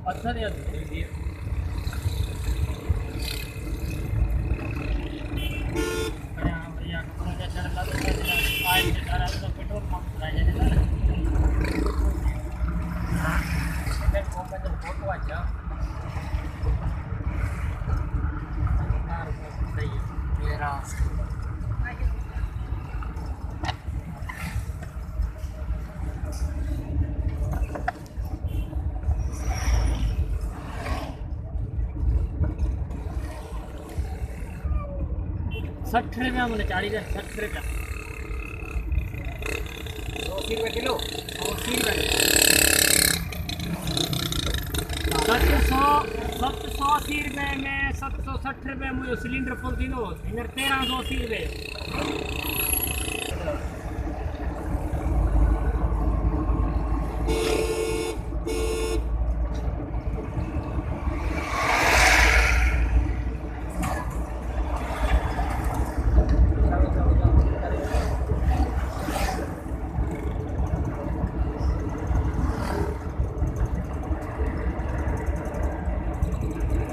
अच्छा नहीं आती भैया कपड़ा चढ़ ला तो आए तो पेट्रोल पंप जाए फोटो अच्छा मेरा 60 रुपया मैंने 40 60 रुपया 80 रुपये किलो 80 रुपये 780 रुपये में 760 रुपये मुझे सिलेंडर फुल किलो इधर 1380 रुपये